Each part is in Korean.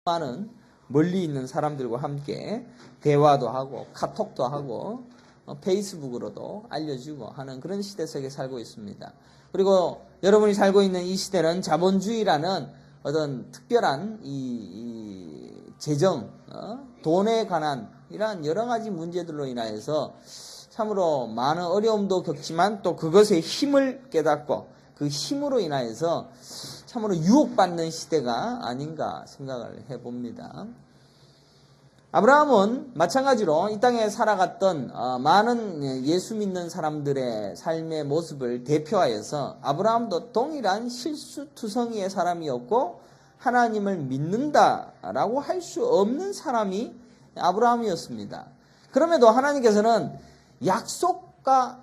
많은 멀리 있는 사람들과 함께 대화도 하고 카톡도 하고 페이스북으로도 알려주고 하는 그런 시대 속에 살고 있습니다. 그리고 여러분이 살고 있는 이 시대는 자본주의라는 어떤 특별한 이 재정, 돈에 관한 이러한 여러 가지 문제들로 인하여서 참으로 많은 어려움도 겪지만 또 그것의 힘을 깨닫고 그 힘으로 인하여서 참으로 유혹받는 시대가 아닌가 생각을 해봅니다. 아브라함은 마찬가지로 이 땅에 살아갔던 많은 예수 믿는 사람들의 삶의 모습을 대표하여서 아브라함도 동일한 실수투성이의 사람이었고 하나님을 믿는다라고 할 수 없는 사람이 아브라함이었습니다. 그럼에도 하나님께서는 약속과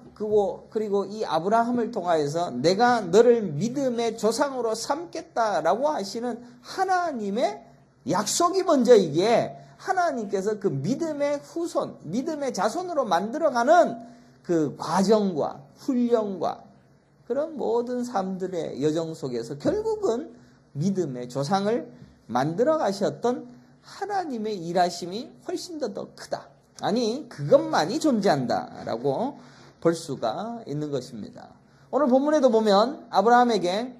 그리고 이 아브라함을 통하여서 내가 너를 믿음의 조상으로 삼겠다라고 하시는 하나님의 약속이 먼저이기에 하나님께서 그 믿음의 후손, 믿음의 자손으로 만들어가는 그 과정과 훈련과 그런 모든 삶들의 여정 속에서 결국은 믿음의 조상을 만들어 가셨던 하나님의 일하심이 훨씬 더 크다. 아니, 그것만이 존재한다라고 볼 수가 있는 것입니다. 오늘 본문에도 보면 아브라함에게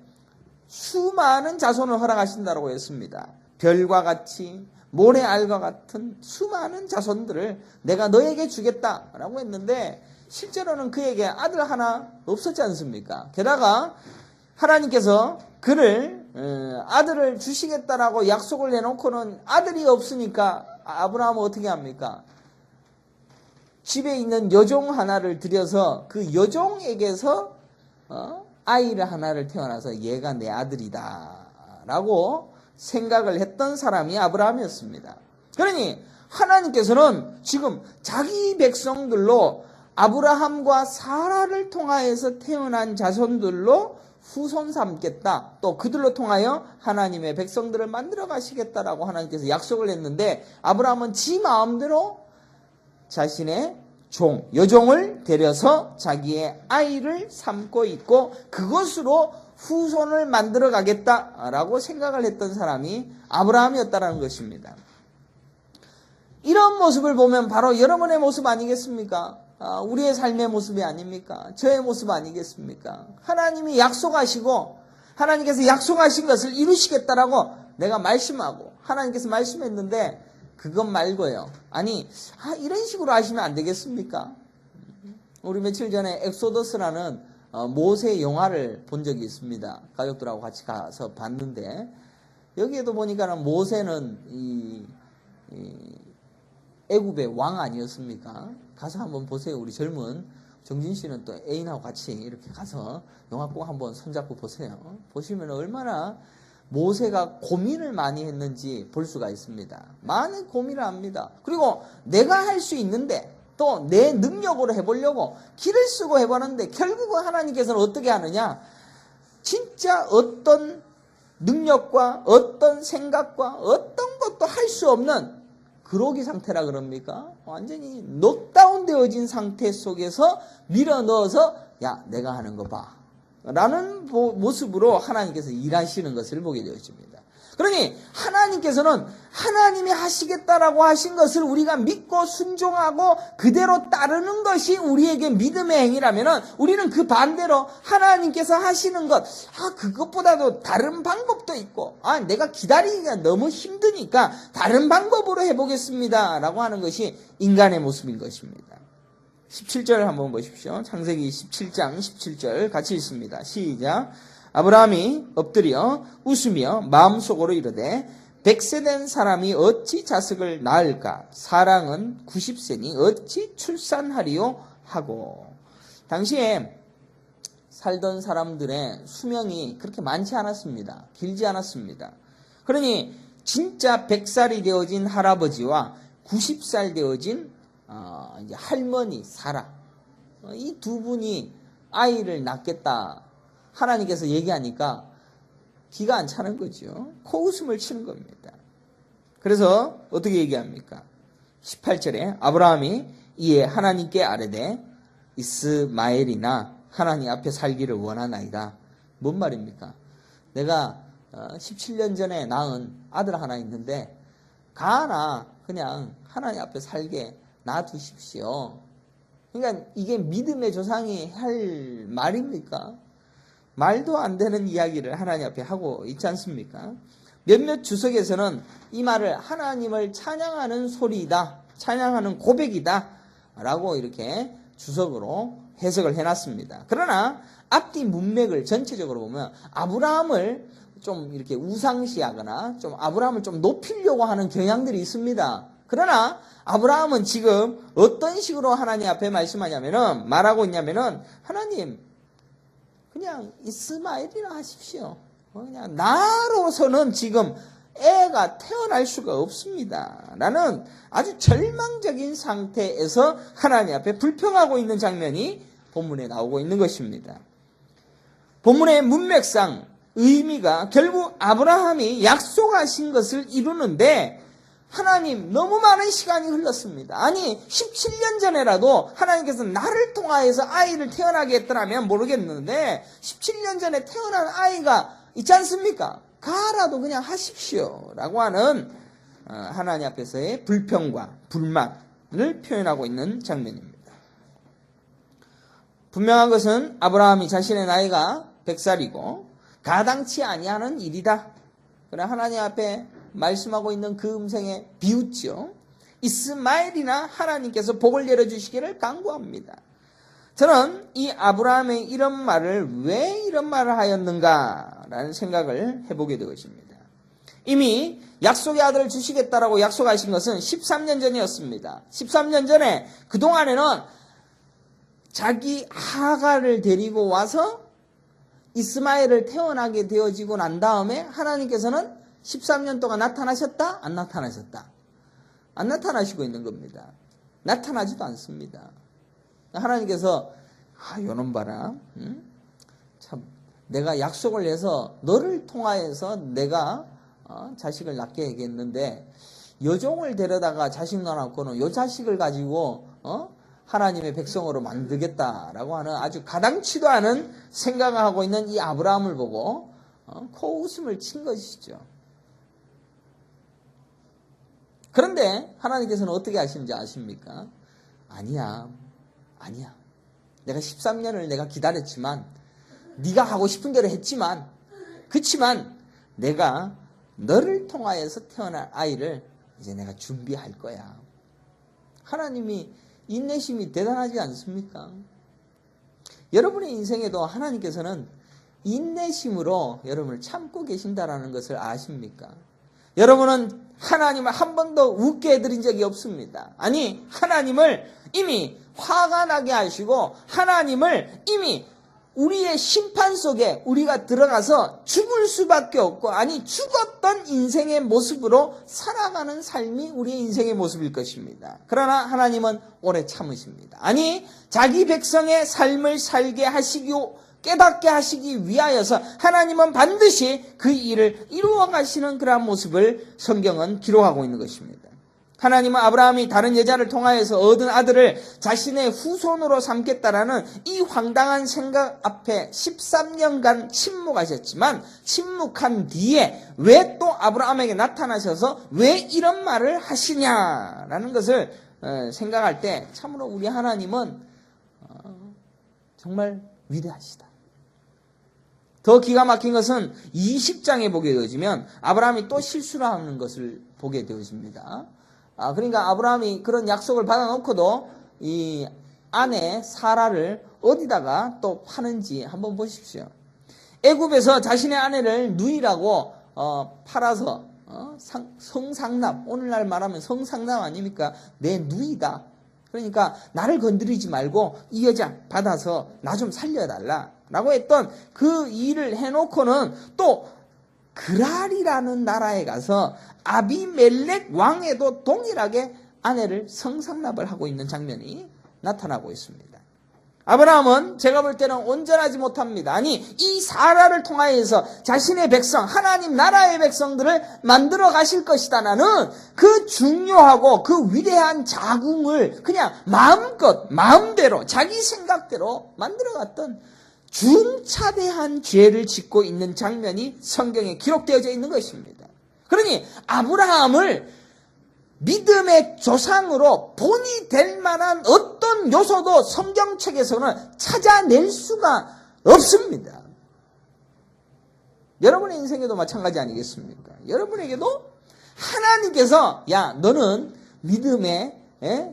수많은 자손을 허락하신다고 했습니다. 별과 같이 모래알과 같은 수많은 자손들을 내가 너에게 주겠다라고 했는데 실제로는 그에게 아들 하나 없었지 않습니까? 게다가 하나님께서 그를 아들을 주시겠다라고 약속을 해놓고는 아들이 없으니까 아브라함은 어떻게 합니까? 집에 있는 여종 하나를 들여서 그 여종에게서 아이를 하나를 태어나서 얘가 내 아들이다 라고 생각을 했던 사람이 아브라함이었습니다. 그러니 하나님께서는 지금 자기 백성들로 아브라함과 사라를 통하여서 태어난 자손들로 후손 삼겠다. 또 그들로 통하여 하나님의 백성들을 만들어 가시겠다라고 하나님께서 약속을 했는데 아브라함은 지 마음대로 자신의 여종을 데려서 자기의 아이를 삼고 있고 그것으로 후손을 만들어 가겠다라고 생각을 했던 사람이 아브라함이었다라는 것입니다. 이런 모습을 보면 바로 여러분의 모습 아니겠습니까? 우리의 삶의 모습이 아닙니까? 저의 모습 아니겠습니까? 하나님이 약속하시고 하나님께서 약속하신 것을 이루시겠다라고 내가 말씀하고 하나님께서 말씀했는데 그것 말고요. 아니, 이런 식으로 하시면 안 되겠습니까? 우리 며칠 전에 엑소더스라는 모세 영화를 본 적이 있습니다. 가족들하고 같이 가서 봤는데 여기에도 보니까는 모세는 이 애굽의 왕 아니었습니까? 가서 한번 보세요. 우리 젊은 정진 씨는 또 애인하고 같이 이렇게 가서 영화 꼭 한번 손잡고 보세요. 보시면 얼마나 모세가 고민을 많이 했는지 볼 수가 있습니다. 많은 고민을 합니다. 그리고 내가 할 수 있는데 또 내 능력으로 해보려고 길을 쓰고 해보는데 결국은 하나님께서는 어떻게 하느냐? 진짜 어떤 능력과 어떤 생각과 어떤 것도 할 수 없는 그러기 상태라 그럽니까? 완전히 넉다운 되어진 상태 속에서 밀어 넣어서 야, 내가 하는 거 봐. 라는 모습으로 하나님께서 일하시는 것을 보게 되어집니다. 그러니 하나님께서는 하나님이 하시겠다라고 하신 것을 우리가 믿고 순종하고 그대로 따르는 것이 우리에게 믿음의 행위라면 우리는 그 반대로 하나님께서 하시는 것, 그것보다도 다른 방법도 있고, 내가 기다리기가 너무 힘드니까 다른 방법으로 해보겠습니다. 라고 하는 것이 인간의 모습인 것입니다. 17절 한번 보십시오. 창세기 17장 17절 같이 읽습니다. 시작. 아브라함이 엎드려 웃으며 마음속으로 이르되 100세 된 사람이 어찌 자식을 낳을까? 사랑은 90세니 어찌 출산하리요? 하고. 당시에 살던 사람들의 수명이 그렇게 많지 않았습니다. 길지 않았습니다. 그러니 진짜 100살이 되어진 할아버지와 90살 되어진 이제 할머니 사라, 이 두 분이 아이를 낳겠다 하나님께서 얘기하니까 기가 안 차는 거죠. 코웃음을 치는 겁니다. 그래서 어떻게 얘기합니까? 18절에 아브라함이 이에 하나님께 아뢰되 이스마엘이나 하나님 앞에 살기를 원하나이다. 뭔 말입니까? 내가 17년 전에 낳은 아들 하나 있는데 가나 그냥 하나님 앞에 살게 놔두십시오. 그러니까 이게 믿음의 조상이 할 말입니까? 말도 안 되는 이야기를 하나님 앞에 하고 있지 않습니까? 몇몇 주석에서는 이 말을 하나님을 찬양하는 소리이다, 찬양하는 고백이다 라고 이렇게 주석으로 해석을 해놨습니다. 그러나 앞뒤 문맥을 전체적으로 보면 아브라함을 좀 이렇게 우상시하거나 좀 아브라함을 좀 높이려고 하는 경향들이 있습니다. 그러나 아브라함은 지금 어떤 식으로 하나님 앞에 말씀하냐면은 말하고 있냐면은 하나님 그냥 이스마엘이라 하십시오. 그냥 나로서는 지금 애가 태어날 수가 없습니다. 라는 아주 절망적인 상태에서 하나님 앞에 불평하고 있는 장면이 본문에 나오고 있는 것입니다. 본문의 문맥상 의미가 결국 아브라함이 약속하신 것을 이루는데 하나님 너무 많은 시간이 흘렀습니다. 아니 17년 전에라도 하나님께서 나를 통하여서 아이를 태어나게 했더라면 모르겠는데 17년 전에 태어난 아이가 있지 않습니까? 가라도 그냥 하십시오 라고 하는 하나님 앞에서의 불평과 불만을 표현하고 있는 장면입니다. 분명한 것은 아브라함이 자신의 나이가 100살이고 가당치 아니하는 일이다. 그러나 하나님 앞에 말씀하고 있는 그 음성에 비웃죠. 이스마엘이나 하나님께서 복을 열어주시기를 간구합니다. 저는 이 아브라함의 이런 말을 왜 이런 말을 하였는가 라는 생각을 해보게 되었습니다. 이미 약속의 아들을 주시겠다라고 약속하신 것은 13년 전이었습니다. 13년 전에 그동안에는 자기 하가를 데리고 와서 이스마엘을 태어나게 되어지고 난 다음에 하나님께서는 13년 동안 나타나셨다? 안 나타나셨다? 안 나타나시고 있는 겁니다. 나타나지도 않습니다. 하나님께서 요놈 봐라. 참 내가 약속을 해서 너를 통하여서 내가 자식을 낳게 하겠는데 여종을 데려다가 자식 낳아놓고는 요 자식을 가지고 하나님의 백성으로 만들겠다라고 하는 아주 가당치도 않은 생각을 하고 있는 이 아브라함을 보고 코웃음을 친 것이죠. 그런데 하나님께서는 어떻게 하시는지 아십니까? 아니야. 내가 13년을 내가 기다렸지만 네가 하고 싶은 대로 했지만 그치만 내가 너를 통하여서 태어날 아이를 이제 내가 준비할 거야. 하나님이 인내심이 대단하지 않습니까? 여러분의 인생에도 하나님께서는 인내심으로 여러분을 참고 계신다라는 것을 아십니까? 여러분은 하나님을 한 번도 웃게 해드린 적이 없습니다. 아니 하나님을 이미 화가 나게 하시고 하나님을 이미 우리의 심판 속에 우리가 들어가서 죽을 수밖에 없고 아니 죽었던 인생의 모습으로 살아가는 삶이 우리의 인생의 모습일 것입니다. 그러나 하나님은 오래 참으십니다. 아니 자기 백성의 삶을 살게 하시고 깨닫게 하시기 위하여서 하나님은 반드시 그 일을 이루어 가시는 그러한 모습을 성경은 기록하고 있는 것입니다. 하나님은 아브라함이 다른 여자를 통하여서 얻은 아들을 자신의 후손으로 삼겠다라는 이 황당한 생각 앞에 13년간 침묵하셨지만 침묵한 뒤에 왜 또 아브라함에게 나타나셔서 왜 이런 말을 하시냐라는 것을 생각할 때 참으로 우리 하나님은 정말 위대하시다. 더 기가 막힌 것은 20장에 보게 되어지면 아브라함이 또 실수를 하는 것을 보게 되어집니다. 그러니까 아브라함이 그런 약속을 받아놓고도 이 아내 사라를 어디다가 또 파는지 한번 보십시오. 애굽에서 자신의 아내를 누이라고 팔아서 성상납, 오늘날 말하면 성상납 아닙니까? 내 누이다. 그러니까 나를 건드리지 말고 이 여자 받아서 나 좀 살려달라 라고 했던 그 일을 해놓고는 또 그랄이라는 나라에 가서 아비멜렉 왕에도 동일하게 아내를 성상납을 하고 있는 장면이 나타나고 있습니다. 아브라함은 제가 볼 때는 온전하지 못합니다. 아니 이 사라를 통하여서 자신의 백성 하나님 나라의 백성들을 만들어 가실 것이다 라는 그 중요하고 그 위대한 자궁을 그냥 마음껏 마음대로 자기 생각대로 만들어 갔던 중차대한 죄를 짓고 있는 장면이 성경에 기록되어져 있는 것입니다. 그러니 아브라함을 믿음의 조상으로 본이 될 만한 어떤 요소도 성경책에서는 찾아낼 수가 없습니다. 여러분의 인생에도 마찬가지 아니겠습니까? 여러분에게도 하나님께서 야 너는 믿음의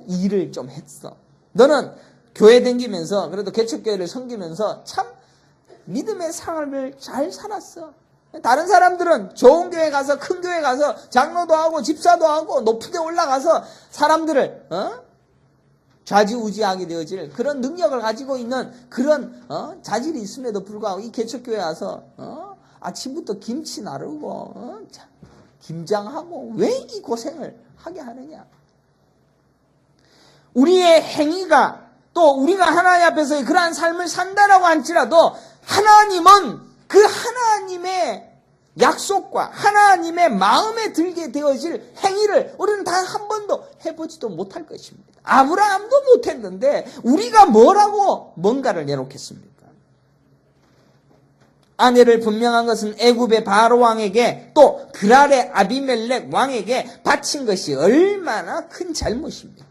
일을 좀 했어. 너는 교회 다니면서 그래도 개척교회를 섬기면서 참 믿음의 삶을 잘 살았어. 다른 사람들은 좋은 교회 가서 큰 교회 가서 장로도 하고 집사도 하고 높은 데 올라가서 사람들을 좌지우지하게 되어질 그런 능력을 가지고 있는 그런 자질이 있음에도 불구하고 이 개척교회 와서 아침부터 김치 나르고 김장하고 왜 이 고생을 하게 하느냐. 우리의 행위가 또 우리가 하나님 앞에서 그러한 삶을 산다라고 할지라도 하나님은 그 하나님의 약속과 하나님의 마음에 들게 되어질 행위를 우리는 단 한 번도 해보지도 못할 것입니다. 아브라함도 못했는데 우리가 뭐라고 뭔가를 내놓겠습니까? 아내를 분명한 것은 애굽의 바로 왕에게 또 그랄의 아비멜렉 왕에게 바친 것이 얼마나 큰 잘못입니까?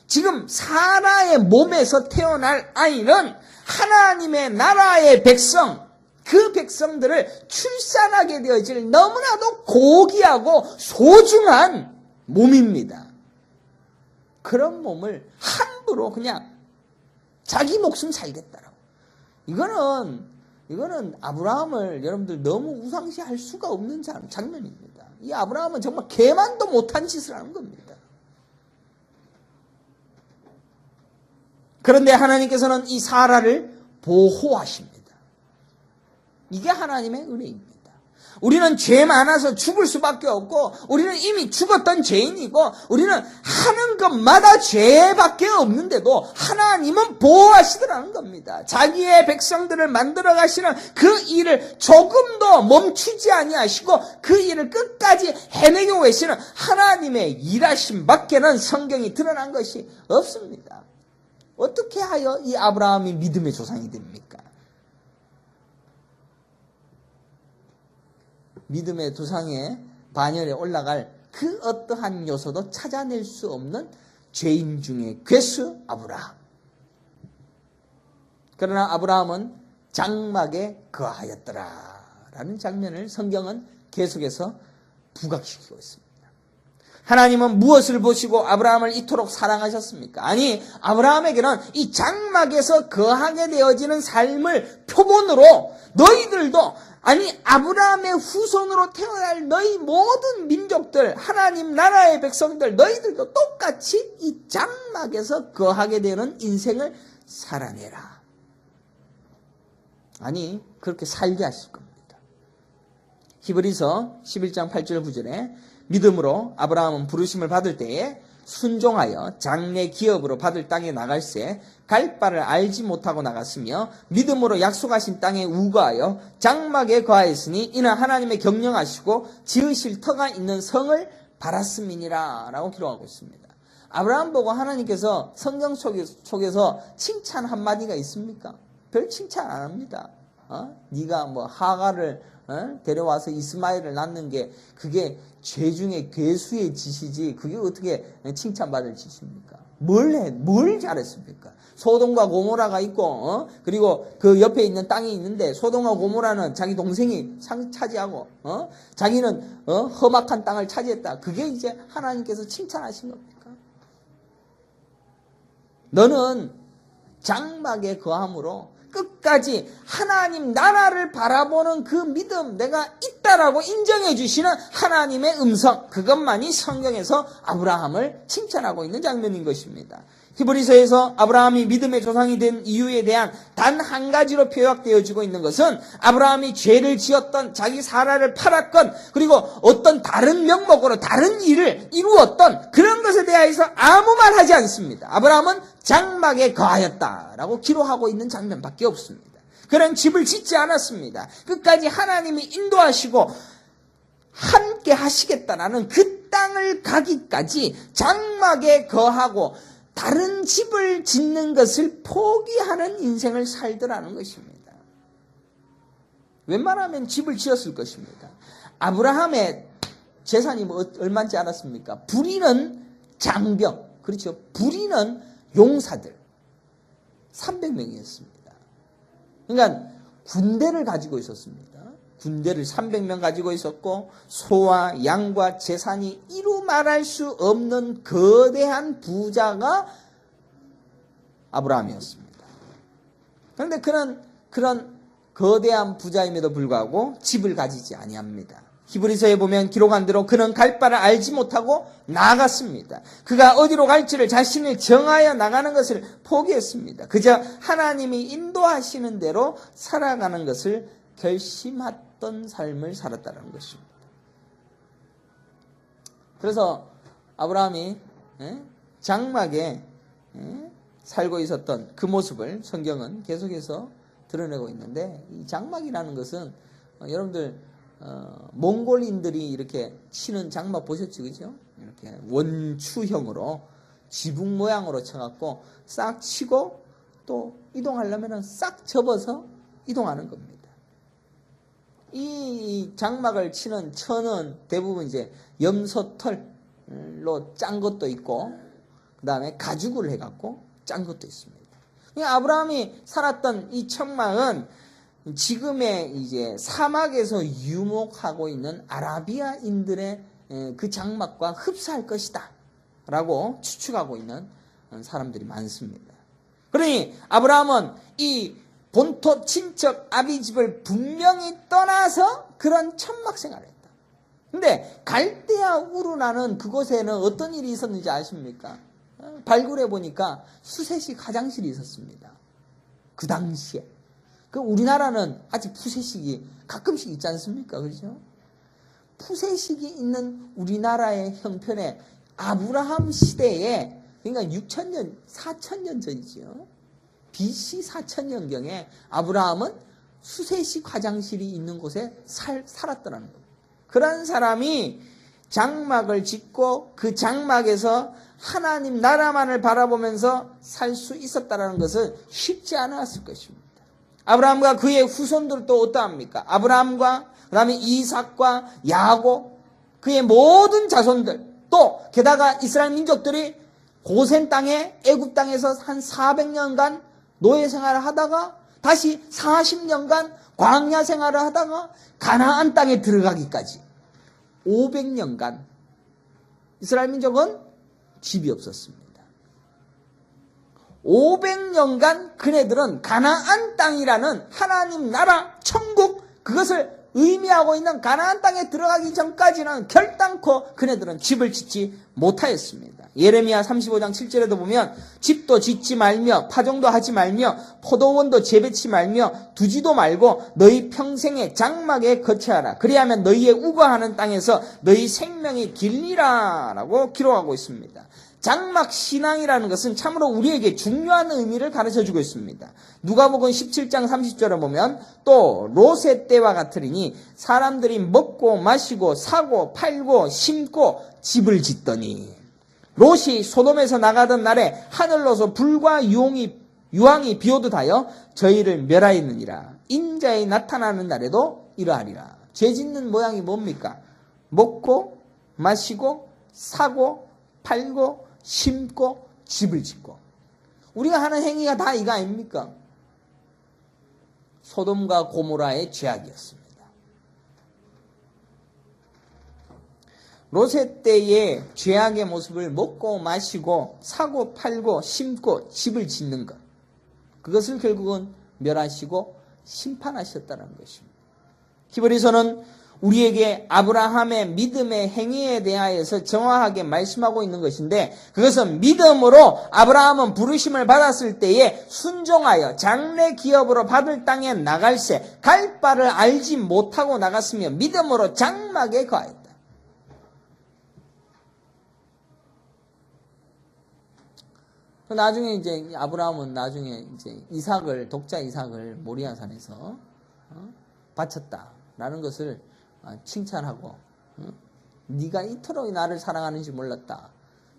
지금 사라의 몸에서 태어날 아이는 하나님의 나라의 백성, 그 백성들을 출산하게 되어질 너무나도 고귀하고 소중한 몸입니다. 그런 몸을 함부로 그냥 자기 목숨 살겠다라고. 이거는 아브라함을 여러분들 너무 우상시할 수가 없는 장면입니다. 이 아브라함은 정말 개만도 못한 짓을 하는 겁니다. 그런데 하나님께서는 이 사라를 보호하십니다. 이게 하나님의 은혜입니다. 우리는 죄 많아서 죽을 수밖에 없고 우리는 이미 죽었던 죄인이고 우리는 하는 것마다 죄밖에 없는데도 하나님은 보호하시더라는 겁니다. 자기의 백성들을 만들어 가시는 그 일을 조금도 멈추지 아니하시고 그 일을 끝까지 해내고 계시는 하나님의 일하심 밖에는 성경이 드러난 것이 없습니다. 어떻게 하여 이 아브라함이 믿음의 조상이 됩니까? 믿음의 조상의 반열에 올라갈 그 어떠한 요소도 찾아낼 수 없는 죄인 중에 괴수 아브라함. 그러나 아브라함은 장막에 거하였더라라는 장면을 성경은 계속해서 부각시키고 있습니다. 하나님은 무엇을 보시고 아브라함을 이토록 사랑하셨습니까? 아니, 아브라함에게는 이 장막에서 거하게 되어지는 삶을 표본으로 너희들도 아니 아브라함의 후손으로 태어날 너희 모든 민족들, 하나님 나라의 백성들 너희들도 똑같이 이 장막에서 거하게 되는 인생을 살아내라. 아니 그렇게 살게 하실 겁니다. 히브리서 11장 8절 9절에 믿음으로 아브라함은 부르심을 받을 때에 순종하여 장래 기업으로 받을 땅에 나갈새 갈 바를 알지 못하고 나갔으며 믿음으로 약속하신 땅에 우거하여 장막에 거하였으니 이는 하나님의 경영하시고 지으실 터가 있는 성을 바랐음이니라 라고 기록하고 있습니다. 아브라함 보고 하나님께서 성경 속에서 칭찬 한마디가 있습니까? 별 칭찬 안 합니다. 네가 뭐 하가를 데려와서 이스마엘을 낳는 게 그게 죄 중에 괴수의 짓이지 그게 어떻게 칭찬받을 짓입니까? 뭘 잘했습니까? 소돔과 고모라가 있고 그리고 그 옆에 있는 땅이 있는데 소돔과 고모라는 자기 동생이 차지하고 자기는 험악한 땅을 차지했다. 그게 이제 하나님께서 칭찬하신 겁니까? 너는 장막에 거함으로 끝까지 하나님 나라를 바라보는 그 믿음, 내가 있다라고 인정해 주시는 하나님의 음성, 그것만이 성경에서 아브라함을 칭찬하고 있는 장면인 것입니다. 히브리서에서 아브라함이 믿음의 조상이 된 이유에 대한 단 한 가지로 표현되어지고 있는 것은 아브라함이 죄를 지었던 자기 사라를 팔았건 그리고 어떤 다른 명목으로 다른 일을 이루었던 그런 것에 대해서 아무 말 하지 않습니다. 아브라함은 장막에 거하였다라고 기록하고 있는 장면밖에 없습니다. 그는 집을 짓지 않았습니다. 끝까지 하나님이 인도하시고 함께 하시겠다라는 그 땅을 가기까지 장막에 거하고 다른 집을 짓는 것을 포기하는 인생을 살더라는 것입니다. 웬만하면 집을 지었을 것입니다. 아브라함의 재산이 얼마인지 알았습니까? 부리는 장병, 그렇죠? 부리는 용사들 300명이었습니다. 그러니까 군대를 가지고 있었습니다. 군대를 300명 가지고 있었고 소와 양과 재산이 이루 말할 수 없는 거대한 부자가 아브라함이었습니다. 그런데 그런 거대한 부자임에도 불구하고 집을 가지지 아니합니다. 히브리서에 보면 기록한 대로 그는 갈 바를 알지 못하고 나아갔습니다. 그가 어디로 갈지를 자신을 정하여 나가는 것을 포기했습니다. 그저 하나님이 인도하시는 대로 살아가는 것을 결심했던 삶을 살았다는 것입니다. 그래서 아브라함이 장막에 살고 있었던 그 모습을 성경은 계속해서 드러내고 있는데, 이 장막이라는 것은 여러분들 몽골인들이 이렇게 치는 장막 보셨죠, 그죠? 이렇게 원추형으로 지붕 모양으로 쳐갖고 싹 치고 또 이동하려면은 싹 접어서 이동하는 겁니다. 이 장막을 치는 천은 대부분 이제 염소털로 짠 것도 있고, 그 다음에 가죽을 해갖고 짠 것도 있습니다. 아브라함이 살았던 이 천막은 지금의 이제 사막에서 유목하고 있는 아라비아인들의 그 장막과 흡사할 것이다 라고 추측하고 있는 사람들이 많습니다. 그러니 아브라함은 이 본토 친척 아비집을 분명히 떠나서 그런 천막 생활을 했다. 근데 갈대아 우르라는 그곳에는 어떤 일이 있었는지 아십니까? 발굴해 보니까 수세식 화장실이 있었습니다. 그 당시에. 그 우리나라는 아직 푸세식이 가끔씩 있지 않습니까? 그렇죠? 푸세식이 있는 우리나라의 형편에 아브라함 시대에, 그러니까 6,000년, 4,000년 전이죠. BC 4,000년경에 아브라함은 수세식 화장실이 있는 곳에 살았더라는 겁니다. 그런 사람이 장막을 짓고 그 장막에서 하나님 나라만을 바라보면서 살 수 있었다는 것은 쉽지 않았을 것입니다. 아브라함과 그의 후손들도 어떠합니까? 아브라함과 그 다음에 이삭과 야곱, 그의 모든 자손들, 또 게다가 이스라엘 민족들이 고센 땅에 애굽 땅에서 한 400년간 노예 생활을 하다가 다시 40년간 광야 생활을 하다가 가나안 땅에 들어가기까지 500년간 이스라엘 민족은 집이 없었습니다. 500년간 그네들은 가나안 땅이라는 하나님 나라 천국, 그것을 의미하고 있는 가나안 땅에 들어가기 전까지는 결단코 그네들은 집을 짓지 못하였습니다. 예레미야 35장 7절에도 보면 집도 짓지 말며 파종도 하지 말며 포도원도 재배치 말며 두지도 말고 너희 평생의 장막에 거처하라. 그리하면 너희의 우거하는 땅에서 너희 생명이 길리라 라고 기록하고 있습니다. 장막 신앙이라는 것은 참으로 우리에게 중요한 의미를 가르쳐주고 있습니다. 누가복음 17장 30절에 보면 또 롯의 때와 같으리니 사람들이 먹고 마시고 사고 팔고 심고 집을 짓더니, 롯이 소돔에서 나가던 날에 하늘로서 불과 유황이 비오듯하여 저희를 멸하였느니라. 인자에 나타나는 날에도 이러하리라. 죄 짓는 모양이 뭡니까? 먹고 마시고 사고 팔고 심고 집을 짓고. 우리가 하는 행위가 다 이거 아닙니까? 소돔과 고모라의 죄악이었습니다. 롯의 때의 죄악의 모습을 먹고 마시고 사고 팔고 심고 집을 짓는 것, 그것을 결국은 멸하시고 심판하셨다는 것입니다. 히브리서는 우리에게 아브라함의 믿음의 행위에 대하여서 정확하게 말씀하고 있는 것인데, 그것은 믿음으로 아브라함은 부르심을 받았을 때에 순종하여 장래 기업으로 받을 땅에 나갈새 갈 바를 알지 못하고 나갔으며 믿음으로 장막에 거하였다. 나중에 이제 아브라함은 나중에 이제 독자 이삭을 모리아산에서 바쳤다라는 것을 칭찬하고, 네가 이토록 나를 사랑하는지 몰랐다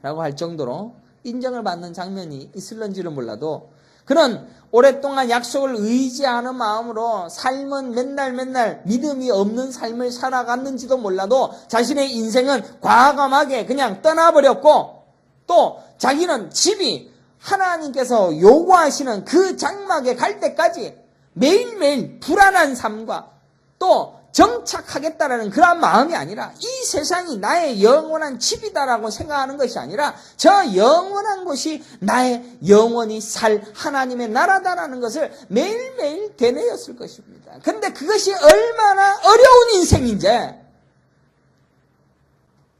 라고 할 정도로 인정을 받는 장면이 있을런지는 몰라도 그는 오랫동안 약속을 의지하는 마음으로 삶은 맨날 믿음이 없는 삶을 살아갔는지도 몰라도 자신의 인생은 과감하게 그냥 떠나버렸고 또 자기는 집이 하나님께서 요구하시는 그 장막에 갈 때까지 매일매일 불안한 삶과 또 정착하겠다라는 그런 마음이 아니라 이 세상이 나의 영원한 집이다라고 생각하는 것이 아니라 저 영원한 곳이 나의 영원히 살 하나님의 나라다라는 것을 매일매일 되뇌었을 것입니다. 그런데 그것이 얼마나 어려운 인생인지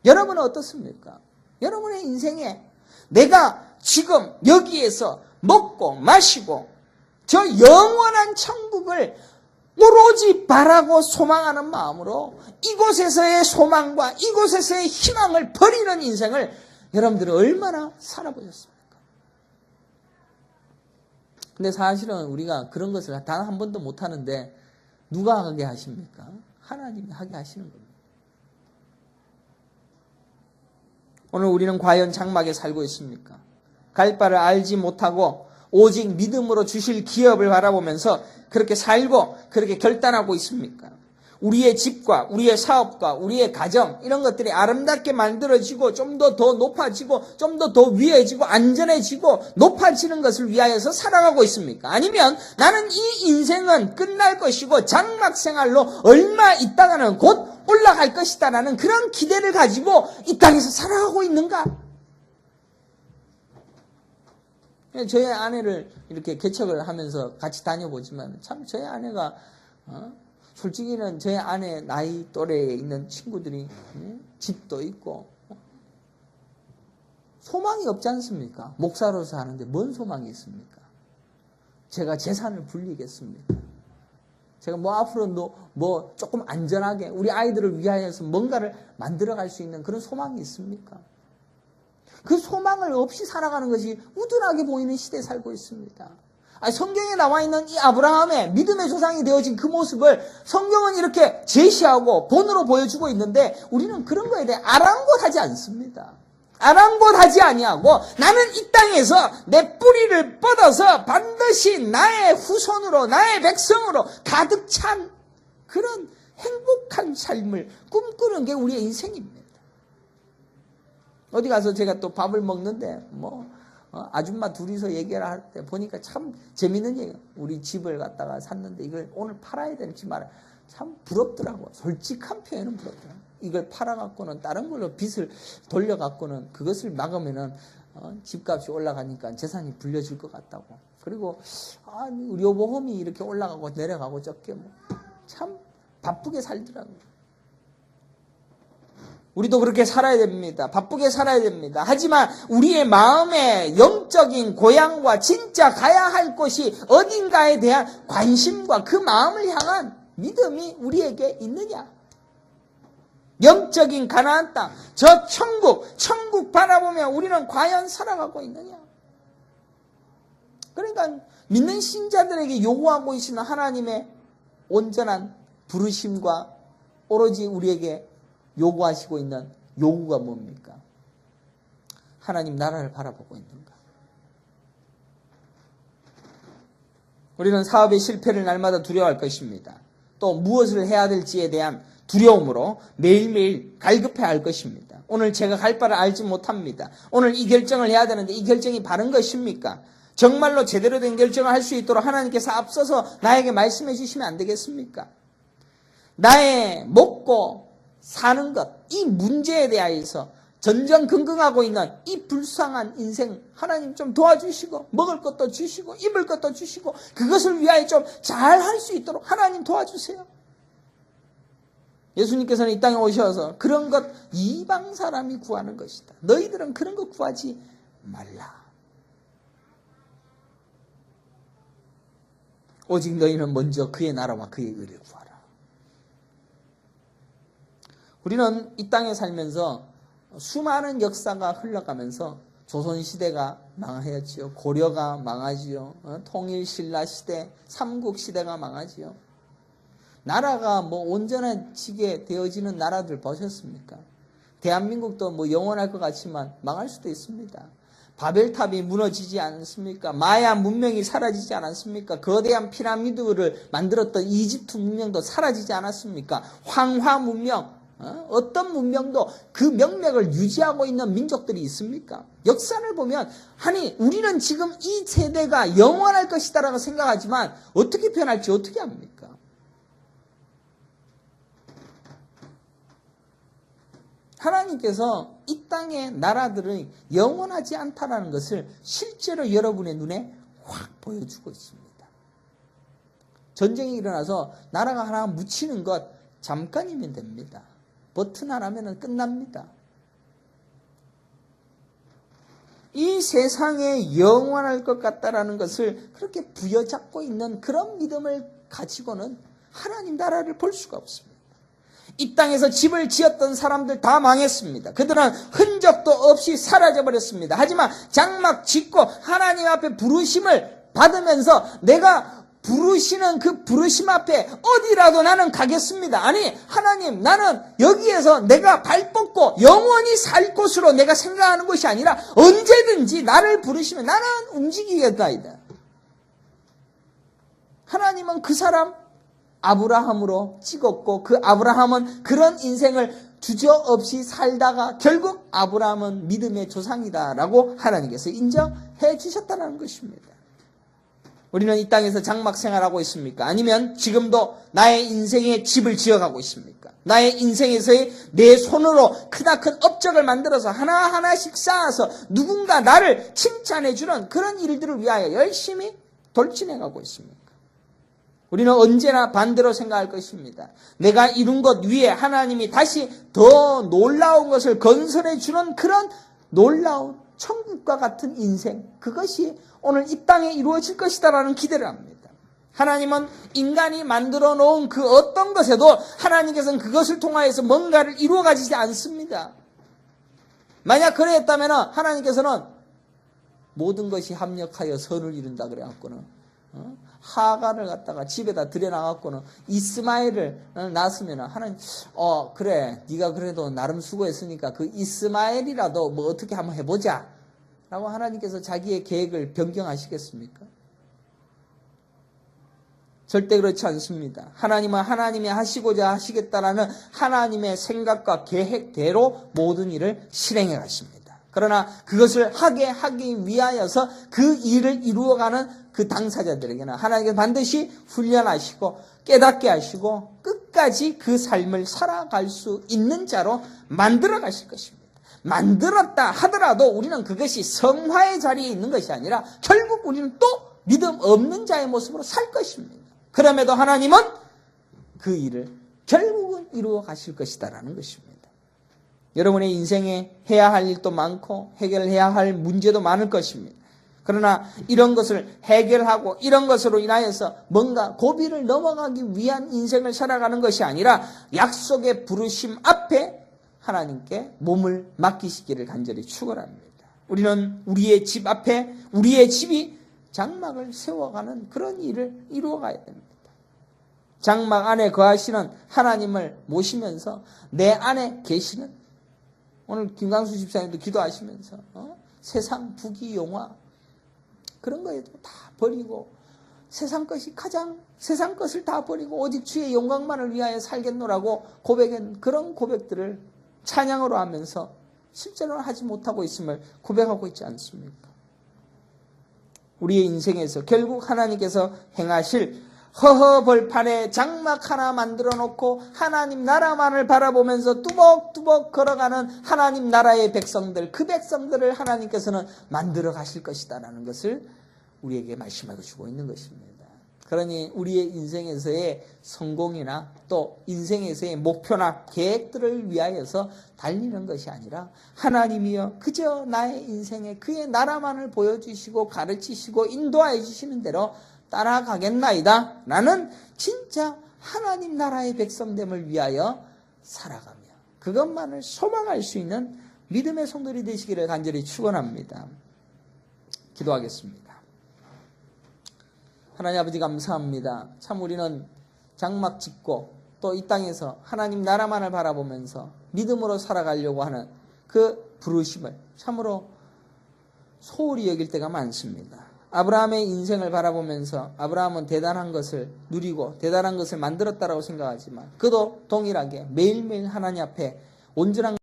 여러분은 어떻습니까? 여러분의 인생에 내가 지금 여기에서 먹고 마시고 저 영원한 천국을 오로지 바라고 소망하는 마음으로 이곳에서의 소망과 이곳에서의 희망을 버리는 인생을 여러분들은 얼마나 살아보셨습니까? 근데 사실은 우리가 그런 것을 단 한 번도 못하는데 누가 하게 하십니까? 하나님이 하게 하시는 겁니다. 오늘 우리는 과연 장막에 살고 있습니까? 갈 바를 알지 못하고 오직 믿음으로 주실 기업을 바라보면서 그렇게 살고 그렇게 결단하고 있습니까? 우리의 집과 우리의 사업과 우리의 가정 이런 것들이 아름답게 만들어지고 좀 더 높아지고 좀 더 위해지고 안전해지고 높아지는 것을 위하여서 살아가고 있습니까? 아니면 나는 이 인생은 끝날 것이고 장막 생활로 얼마 있다가는 곧 올라갈 것이다라는 그런 기대를 가지고 이 땅에서 살아가고 있는가? 저희 아내를 이렇게 개척을 하면서 같이 다녀보지만 참 저희 아내가 솔직히는 저희 아내 나이 또래에 있는 친구들이 집도 있고 소망이 없지 않습니까? 목사로서 하는데 뭔 소망이 있습니까? 제가 재산을 불리겠습니까? 제가 앞으로 조금 안전하게 우리 아이들을 위하여서 뭔가를 만들어갈 수 있는 그런 소망이 있습니까? 그 소망을 없이 살아가는 것이 우둔하게 보이는 시대에 살고 있습니다. 성경에 나와 있는 이 아브라함의 믿음의 조상이 되어진 그 모습을 성경은 이렇게 제시하고 본으로 보여주고 있는데 우리는 그런 거에 대해 아랑곳하지 않습니다. 아랑곳하지 아니하고 나는 이 땅에서 내 뿌리를 뻗어서 반드시 나의 후손으로 나의 백성으로 가득 찬 그런 행복한 삶을 꿈꾸는 게 우리의 인생입니다. 어디 가서 제가 또 밥을 먹는데 아줌마 둘이서 얘기를 할 때 보니까 참 재밌는 얘기예요. 우리 집을 갖다가 샀는데 이걸 오늘 팔아야 될지 말아야 참 부럽더라고. 솔직한 표현은 부럽더라고. 이걸 팔아갖고는 다른 걸로 빚을 돌려갖고는 그것을 막으면은 집값이 올라가니까 재산이 불려질 것 같다고. 그리고 의료보험이 이렇게 올라가고 내려가고 적게 참 바쁘게 살더라고요. 우리도 그렇게 살아야 됩니다. 바쁘게 살아야 됩니다. 하지만 우리의 마음의 영적인 고향과 진짜 가야 할 곳이 어딘가에 대한 관심과 그 마음을 향한 믿음이 우리에게 있느냐? 영적인 가나안 땅, 저 천국 바라보며 우리는 과연 살아가고 있느냐? 그러니까 믿는 신자들에게 요구하고 계시는 하나님의 온전한 부르심과 오로지 우리에게 요구하시고 있는 요구가 뭡니까? 하나님 나라를 바라보고 있는가? 우리는 사업의 실패를 날마다 두려워할 것입니다. 또 무엇을 해야 될지에 대한 두려움으로 매일매일 갈급해야 할 것입니다. 오늘 제가 갈 바를 알지 못합니다. 오늘 이 결정을 해야 되는데 이 결정이 바른 것입니까? 정말로 제대로 된 결정을 할 수 있도록 하나님께서 앞서서 나에게 말씀해 주시면 안 되겠습니까? 나의 먹고 사는 것, 이 문제에 대하여서 전전긍긍하고 있는 이 불쌍한 인생 하나님 좀 도와주시고 먹을 것도 주시고 입을 것도 주시고 그것을 위하여 좀 잘 할 수 있도록 하나님 도와주세요. 예수님께서는 이 땅에 오셔서 그런 것 이방 사람이 구하는 것이다. 너희들은 그런 것 구하지 말라. 오직 너희는 먼저 그의 나라와 그의 의를 구하라. 우리는 이 땅에 살면서 수많은 역사가 흘러가면서 조선시대가 망하였지요. 고려가 망하지요. 통일신라시대, 삼국시대가 망하지요. 나라가 온전해지게 되어지는 나라들 보셨습니까? 대한민국도 영원할 것 같지만 망할 수도 있습니다. 바벨탑이 무너지지 않습니까? 마야 문명이 사라지지 않았습니까? 거대한 피라미드를 만들었던 이집트 문명도 사라지지 않았습니까? 황화 문명, 어떤 문명도 그 명맥을 유지하고 있는 민족들이 있습니까? 역사를 보면 아니 우리는 지금 이 세대가 영원할 것이다라고 생각하지만 어떻게 변할지 어떻게 합니까? 하나님께서 이 땅의 나라들은 영원하지 않다라는 것을 실제로 여러분의 눈에 확 보여주고 있습니다. 전쟁이 일어나서 나라가 하나 묻히는 것 잠깐이면 됩니다. 버튼 하나면 끝납니다. 이 세상에 영원할 것 같다라는 것을 그렇게 부여잡고 있는 그런 믿음을 가지고는 하나님 나라를 볼 수가 없습니다. 이 땅에서 집을 지었던 사람들 다 망했습니다. 그들은 흔적도 없이 사라져버렸습니다. 하지만 장막 짓고 하나님 앞에 부르심을 받으면서 내가 부르시는 그 부르심 앞에 어디라도 나는 가겠습니다. 아니 하나님 나는 여기에서 내가 발 뻗고 영원히 살 곳으로 내가 생각하는 것이 아니라 언제든지 나를 부르시면 나는 움직이겠다이다. 하나님은 그 사람 아브라함으로 찍었고 그 아브라함은 그런 인생을 주저없이 살다가 결국 아브라함은 믿음의 조상이다라고 하나님께서 인정해 주셨다는 것입니다. 우리는 이 땅에서 장막 생활하고 있습니까? 아니면 지금도 나의 인생에 집을 지어가고 있습니까? 나의 인생에서의 내 손으로 크나큰 업적을 만들어서 하나하나씩 쌓아서 누군가 나를 칭찬해주는 그런 일들을 위하여 열심히 돌진해가고 있습니까? 우리는 언제나 반대로 생각할 것입니다. 내가 이룬 것 위에 하나님이 다시 더 놀라운 것을 건설해 주는 그런 놀라운 천국과 같은 인생, 그것이 오늘 이 땅에 이루어질 것이다라는 기대를 합니다. 하나님은 인간이 만들어 놓은 그 어떤 것에도 하나님께서는 그것을 통하여서 뭔가를 이루어 가지지 않습니다. 만약 그랬다면 하나님께서는 모든 것이 합력하여 선을 이룬다 그래갖고는 하가를 갖다가 집에다 들여놔갖고는 이스마엘을 낳았으면 하나님 그래 네가 그래도 나름 수고했으니까 그 이스마엘이라도 뭐 어떻게 한번 해보자 라고 하나님께서 자기의 계획을 변경하시겠습니까? 절대 그렇지 않습니다. 하나님은 하나님이 하시고자 하시겠다라는 하나님의 생각과 계획대로 모든 일을 실행해 가십니다. 그러나 그것을 하기 위하여서 그 일을 이루어가는 그 당사자들에게는 하나님께서 반드시 훈련하시고 깨닫게 하시고 끝까지 그 삶을 살아갈 수 있는 자로 만들어 가실 것입니다. 만들었다 하더라도 우리는 그것이 성화의 자리에 있는 것이 아니라 결국 우리는 또 믿음 없는 자의 모습으로 살 것입니다. 그럼에도 하나님은 그 일을 결국은 이루어 가실 것이다라는 것입니다. 여러분의 인생에 해야 할 일도 많고 해결해야 할 문제도 많을 것입니다. 그러나 이런 것을 해결하고 이런 것으로 인하여서 뭔가 고비를 넘어가기 위한 인생을 살아가는 것이 아니라 약속의 부르심 앞에 하나님께 몸을 맡기시기를 간절히 축원합니다. 우리는 우리의 집 앞에 우리의 집이 장막을 세워가는 그런 일을 이루어가야 됩니다. 장막 안에 거하시는 하나님을 모시면서 내 안에 계시는 오늘 김강수 집사님도 기도하시면서 세상 부귀영화 그런 거에도 다 버리고 세상 것을 다 버리고 오직 주의 영광만을 위하여 살겠노라고 고백한 그런 고백들을 찬양으로 하면서 실제로는 하지 못하고 있음을 고백하고 있지 않습니까? 우리의 인생에서 결국 하나님께서 행하실 허허벌판에 장막 하나 만들어 놓고 하나님 나라만을 바라보면서 뚜벅뚜벅 걸어가는 하나님 나라의 백성들, 그 백성들을 하나님께서는 만들어 가실 것이다라는 것을 우리에게 말씀하고 주고 있는 것입니다. 그러니 우리의 인생에서의 성공이나 또 인생에서의 목표나 계획들을 위하여서 달리는 것이 아니라 하나님이여 그저 나의 인생에 그의 나라만을 보여주시고 가르치시고 인도하여 주시는 대로 따라가겠나이다 라는 진짜 하나님 나라의 백성됨을 위하여 살아가며 그것만을 소망할 수 있는 믿음의 성도들이 되시기를 간절히 축원합니다. 기도하겠습니다. 하나님 아버지 감사합니다. 참 우리는 장막 짓고 또 이 땅에서 하나님 나라만을 바라보면서 믿음으로 살아가려고 하는 그 부르심을 참으로 소홀히 여길 때가 많습니다. 아브라함의 인생을 바라보면서 아브라함은 대단한 것을 누리고 대단한 것을 만들었다라고 생각하지만 그도 동일하게 매일매일 하나님 앞에 온전한